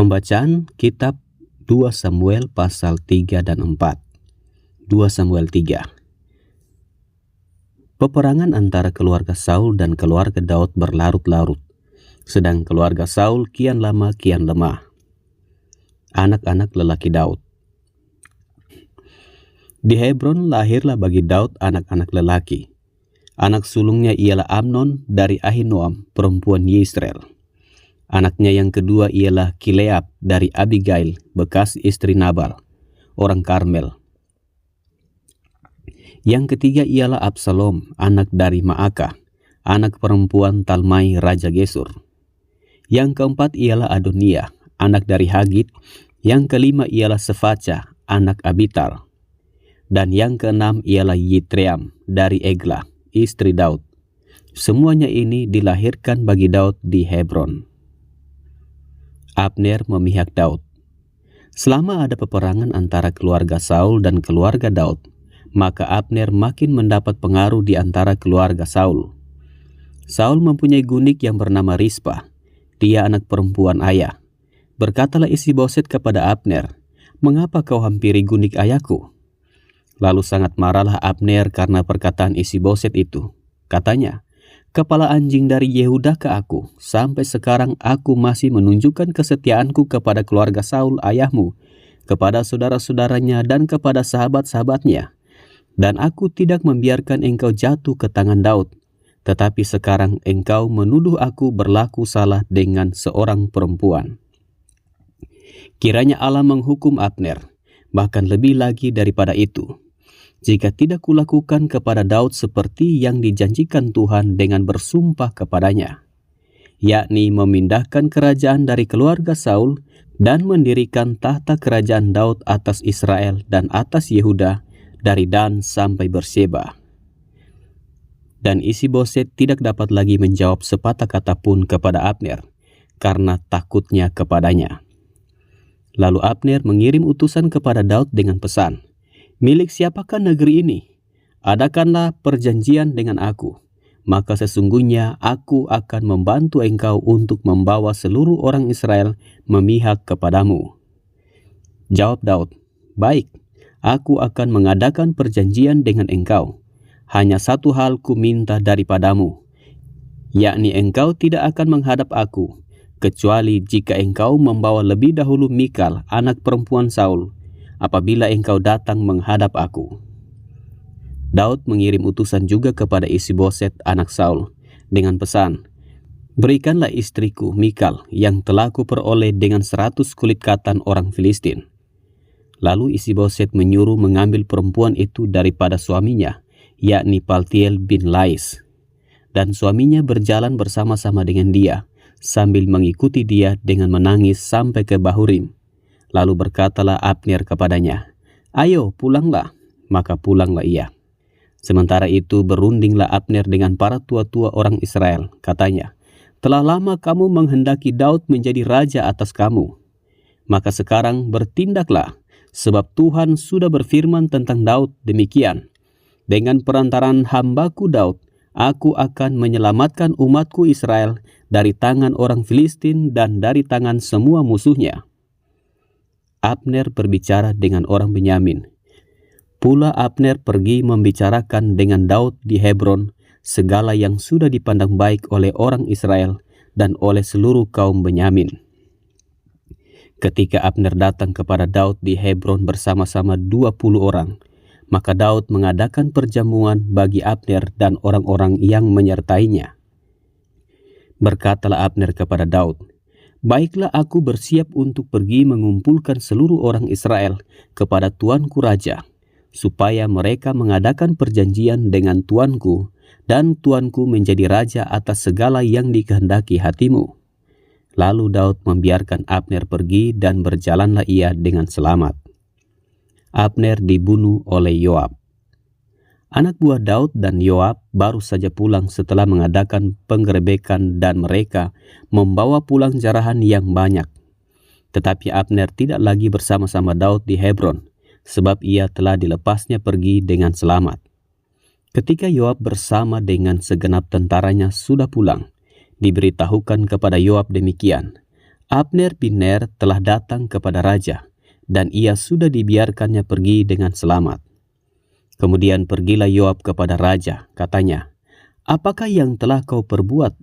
Pembacaan kitab 2 Samuel pasal 3 dan 4. 2 Samuel 3. Peperangan antara keluarga Saul dan keluarga Daud berlarut-larut, sedang keluarga Saul kian lama kian lemah. Anak-anak lelaki Daud. Di Hebron lahirlah bagi Daud anak-anak lelaki. Anak sulungnya ialah Amnon dari Ahinoam, perempuan Yisrael. Anaknya yang kedua ialah Kileab dari Abigail, bekas istri Nabal, orang Karmel. Yang ketiga ialah Absalom, anak dari Maakah, anak perempuan Talmai Raja Gesur. Yang keempat ialah Adonia, anak dari Hagit. Yang kelima ialah Sefaca, anak Abital. Dan yang keenam ialah Yitream dari Eglah, istri Daud. Semuanya ini dilahirkan bagi Daud di Hebron. Abner memihak Daud. Selama ada peperangan antara keluarga Saul dan keluarga Daud, maka Abner makin mendapat pengaruh di antara keluarga Saul. Saul mempunyai gundik yang bernama Rispa. Dia anak perempuan ayah. Berkatalah Isi-Boset kepada Abner, "Mengapa kau hampiri gundik ayahku?" Lalu sangat marahlah Abner karena perkataan Isi-Boset itu. Katanya, "Kepala anjing dari Yehuda ke aku, sampai sekarang aku masih menunjukkan kesetiaanku kepada keluarga Saul ayahmu, kepada saudara-saudaranya dan kepada sahabat-sahabatnya. Dan aku tidak membiarkan engkau jatuh ke tangan Daud. Tetapi sekarang engkau menuduh aku berlaku salah dengan seorang perempuan." Kiranya Allah menghukum Abner, bahkan lebih lagi daripada itu, jika tidak kulakukan kepada Daud seperti yang dijanjikan Tuhan dengan bersumpah kepadanya, yakni memindahkan kerajaan dari keluarga Saul dan mendirikan tahta kerajaan Daud atas Israel dan atas Yehuda dari Dan sampai Berseba. Dan Isi-Boset tidak dapat lagi menjawab sepatah kata pun kepada Abner, karena takutnya kepadanya. Lalu Abner mengirim utusan kepada Daud dengan pesan, "Milik siapakah negeri ini? Adakanlah perjanjian dengan aku, maka sesungguhnya aku akan membantu engkau untuk membawa seluruh orang Israel memihak kepadamu." Jawab Daud, "Baik, aku akan mengadakan perjanjian dengan engkau. Hanya satu hal ku minta daripadamu, yakni engkau tidak akan menghadap aku, kecuali jika engkau membawa lebih dahulu Mikal, anak perempuan Saul, apabila engkau datang menghadap aku." Daud mengirim utusan juga kepada Isi-Boset anak Saul dengan pesan, "Berikanlah istriku Mikal yang telah kuperoleh dengan 100 kulit katan orang Filistin." Lalu Isi-Boset menyuruh mengambil perempuan itu daripada suaminya, yakni Paltiel bin Lais. Dan suaminya berjalan bersama-sama dengan dia, sambil mengikuti dia dengan menangis sampai ke Bahurim. Lalu berkatalah Abner kepadanya, "Ayo pulanglah." Maka pulanglah ia. Sementara itu berundinglah Abner dengan para tua-tua orang Israel. Katanya, "Telah lama kamu menghendaki Daud menjadi raja atas kamu. Maka sekarang bertindaklah, sebab Tuhan sudah berfirman tentang Daud demikian, dengan perantaraan hambaku Daud, aku akan menyelamatkan umatku Israel dari tangan orang Filistin dan dari tangan semua musuhnya." Abner berbicara dengan orang Benyamin. Pula Abner pergi membicarakan dengan Daud di Hebron segala yang sudah dipandang baik oleh orang Israel dan oleh seluruh kaum Benyamin. Ketika Abner datang kepada Daud di Hebron bersama-sama 20 orang, maka Daud mengadakan perjamuan bagi Abner dan orang-orang yang menyertainya. Berkatalah Abner kepada Daud, "Baiklah aku bersiap untuk pergi mengumpulkan seluruh orang Israel kepada tuanku raja, supaya mereka mengadakan perjanjian dengan tuanku, dan tuanku menjadi raja atas segala yang dikehendaki hatimu." Lalu Daud membiarkan Abner pergi dan berjalanlah ia dengan selamat. Abner dibunuh oleh Yoab. Anak buah Daud dan Yoab baru saja pulang setelah mengadakan penggerebekan dan mereka membawa pulang jarahan yang banyak. Tetapi Abner tidak lagi bersama-sama Daud di Hebron, sebab ia telah dilepasnya pergi dengan selamat. Ketika Yoab bersama dengan segenap tentaranya sudah pulang, diberitahukan kepada Yoab demikian, Abner bin Ner telah datang kepada raja, dan ia sudah dibiarkannya pergi dengan selamat. Kemudian pergilah Yoab kepada raja, katanya, "Apakah yang telah kau perbuat?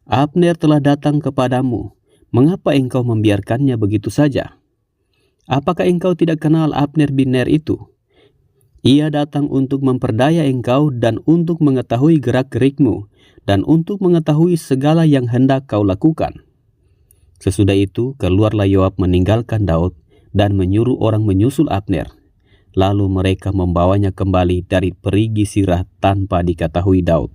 Abner telah datang kepadamu. Mengapa engkau membiarkannya begitu saja? Apakah engkau tidak kenal Abner bin Ner itu? Ia datang untuk memperdaya engkau dan untuk mengetahui gerak-gerikmu dan untuk mengetahui segala yang hendak kau lakukan." Sesudah itu keluarlah Yoab meninggalkan Daud dan menyuruh orang menyusul Abner. Lalu mereka membawanya kembali dari perigi Sirah tanpa diketahui Daud.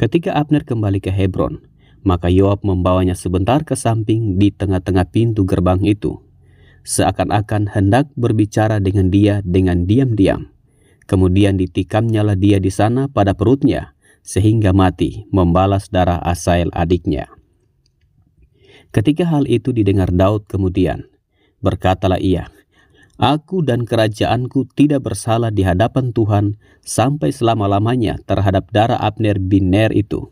Ketika Abner kembali ke Hebron, maka Yoab membawanya sebentar ke samping di tengah-tengah pintu gerbang itu, seakan-akan hendak berbicara dengan dia dengan diam-diam. Kemudian ditikamnyalah dia di sana pada perutnya, sehingga mati, membalas darah Asael adiknya. Ketika hal itu didengar Daud kemudian, berkatalah ia, "Aku dan kerajaanku tidak bersalah di hadapan Tuhan sampai selama-lamanya terhadap darah Abner bin Ner itu.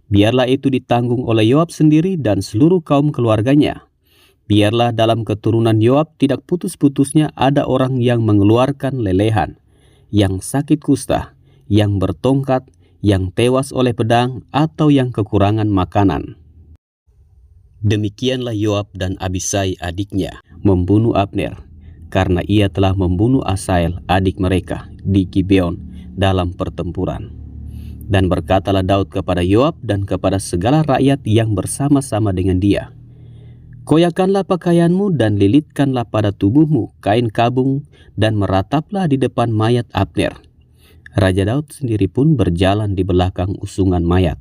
Biarlah itu ditanggung oleh Yoab sendiri dan seluruh kaum keluarganya. Biarlah dalam keturunan Yoab tidak putus-putusnya ada orang yang mengeluarkan lelehan, yang sakit kusta, yang bertongkat, yang tewas oleh pedang, atau yang kekurangan makanan." Demikianlah Yoab dan Abisai adiknya membunuh Abner, karena ia telah membunuh Asael adik mereka di Gibeon dalam pertempuran. Dan berkatalah Daud kepada Yoab dan kepada segala rakyat yang bersama-sama dengan dia, "Koyakanlah pakaianmu dan lilitkanlah pada tubuhmu kain kabung dan merataplah di depan mayat Abner." Raja Daud sendiri pun berjalan di belakang usungan mayat.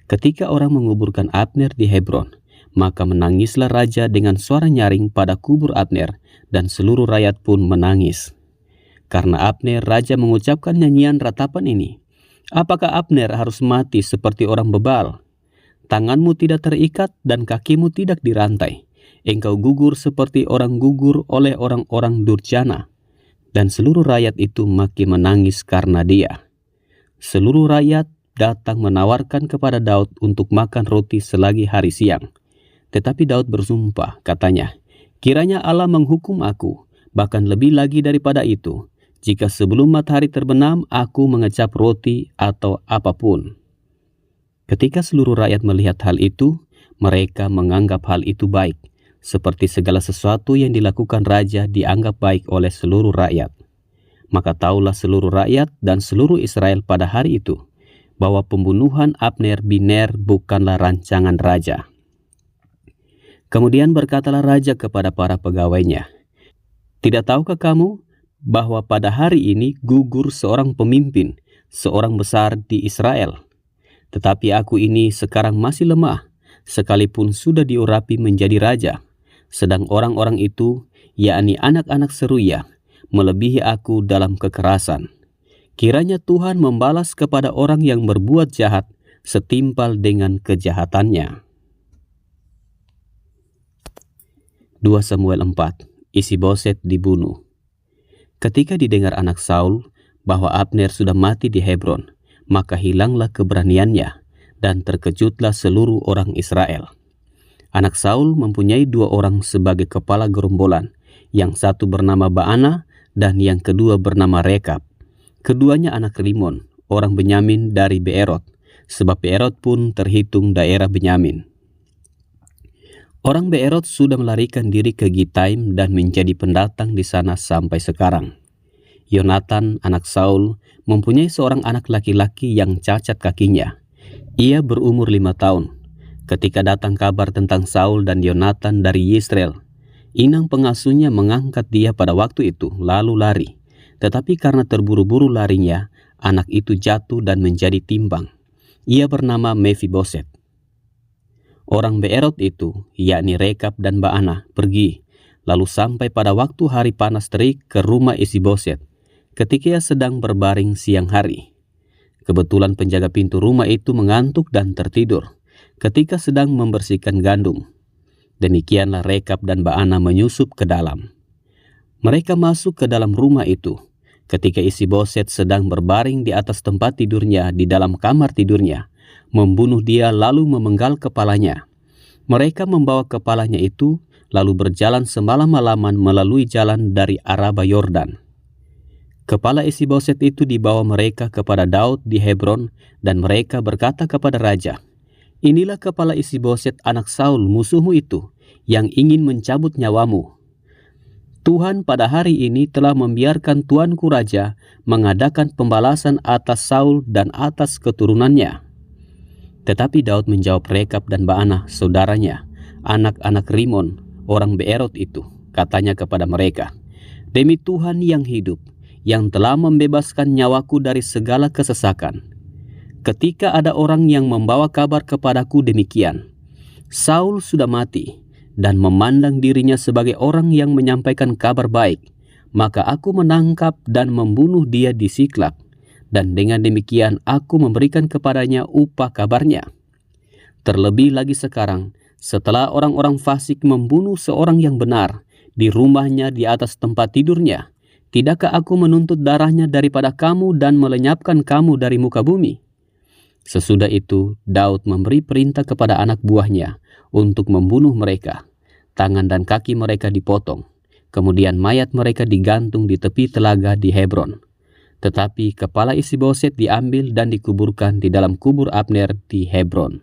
Ketika orang menguburkan Abner di Hebron, maka menangislah raja dengan suara nyaring pada kubur Abner, dan seluruh rakyat pun menangis. Karena Abner, raja mengucapkan nyanyian ratapan ini, "Apakah Abner harus mati seperti orang bebal? Tanganmu tidak terikat dan kakimu tidak dirantai. Engkau gugur seperti orang gugur oleh orang-orang durjana." Dan seluruh rakyat itu makin menangis karena dia. Seluruh rakyat datang menawarkan kepada Daud untuk makan roti selagi hari siang. Tetapi Daud bersumpah, katanya, "Kiranya Allah menghukum aku, bahkan lebih lagi daripada itu, jika sebelum matahari terbenam aku mengecap roti atau apapun." Ketika seluruh rakyat melihat hal itu, mereka menganggap hal itu baik, seperti segala sesuatu yang dilakukan raja dianggap baik oleh seluruh rakyat. Maka taulah seluruh rakyat dan seluruh Israel pada hari itu, bahwa pembunuhan Abner bin Ner bukanlah rancangan raja. Kemudian berkatalah raja kepada para pegawainya, "Tidak tahukah kamu bahwa pada hari ini gugur seorang pemimpin, seorang besar di Israel? Tetapi aku ini sekarang masih lemah, sekalipun sudah diurapi menjadi raja. Sedang orang-orang itu, yakni anak-anak Seruya, melebihi aku dalam kekerasan. Kiranya Tuhan membalas kepada orang yang berbuat jahat setimpal dengan kejahatannya." 2 Samuel 4. Isiboset dibunuh. Ketika didengar anak Saul bahwa Abner sudah mati di Hebron, maka hilanglah keberaniannya dan terkejutlah seluruh orang Israel. Anak Saul mempunyai 2 orang sebagai kepala gerombolan, yang satu bernama Baana dan yang kedua bernama Rekab. Keduanya anak Rimon, orang Benyamin dari Beerot, sebab Beerot pun terhitung daerah Benyamin. Orang Beerot sudah melarikan diri ke Gitaim dan menjadi pendatang di sana sampai sekarang. Yonatan, anak Saul, mempunyai seorang anak laki-laki yang cacat kakinya. Ia berumur 5 tahun. Ketika datang kabar tentang Saul dan Yonatan dari Yisrael, inang pengasuhnya mengangkat dia pada waktu itu lalu lari. Tetapi karena terburu-buru larinya, anak itu jatuh dan menjadi timbang. Ia bernama Mefiboset. Orang Beerot itu, yakni Rekab dan Baana, pergi, lalu sampai pada waktu hari panas terik ke rumah Isiboset, ketika ia sedang berbaring siang hari. Kebetulan penjaga pintu rumah itu mengantuk dan tertidur, ketika sedang membersihkan gandum. Demikianlah Rekab dan Baana menyusup ke dalam. Mereka masuk ke dalam rumah itu, ketika Isiboset sedang berbaring di atas tempat tidurnya di dalam kamar tidurnya, membunuh dia lalu memenggal kepalanya. Mereka membawa kepalanya itu, lalu berjalan semalam-malaman melalui jalan dari Araba Yordan. Kepala Isi-Boset itu dibawa mereka kepada Daud di Hebron, dan mereka berkata kepada raja, "Inilah kepala Isi-Boset anak Saul musuhmu itu, yang ingin mencabut nyawamu. Tuhan pada hari ini telah membiarkan tuanku raja mengadakan pembalasan atas Saul dan atas keturunannya." Tetapi Daud menjawab Rekab dan Baanah saudaranya, anak-anak Rimon, orang Beerot itu. Katanya kepada mereka, "Demi Tuhan yang hidup, yang telah membebaskan nyawaku dari segala kesesakan, ketika ada orang yang membawa kabar kepadaku demikian, Saul sudah mati, dan memandang dirinya sebagai orang yang menyampaikan kabar baik, maka aku menangkap dan membunuh dia di Siklak, dan dengan demikian aku memberikan kepadanya upah kabarnya. Terlebih lagi sekarang, setelah orang-orang fasik membunuh seorang yang benar di rumahnya di atas tempat tidurnya, tidakkah aku menuntut darahnya daripada kamu dan melenyapkan kamu dari muka bumi?" Sesudah itu, Daud memberi perintah kepada anak buahnya untuk membunuh mereka. Tangan dan kaki mereka dipotong. Kemudian mayat mereka digantung di tepi telaga di Hebron. Tetapi kepala Isi-Boset diambil dan dikuburkan di dalam kubur Abner di Hebron.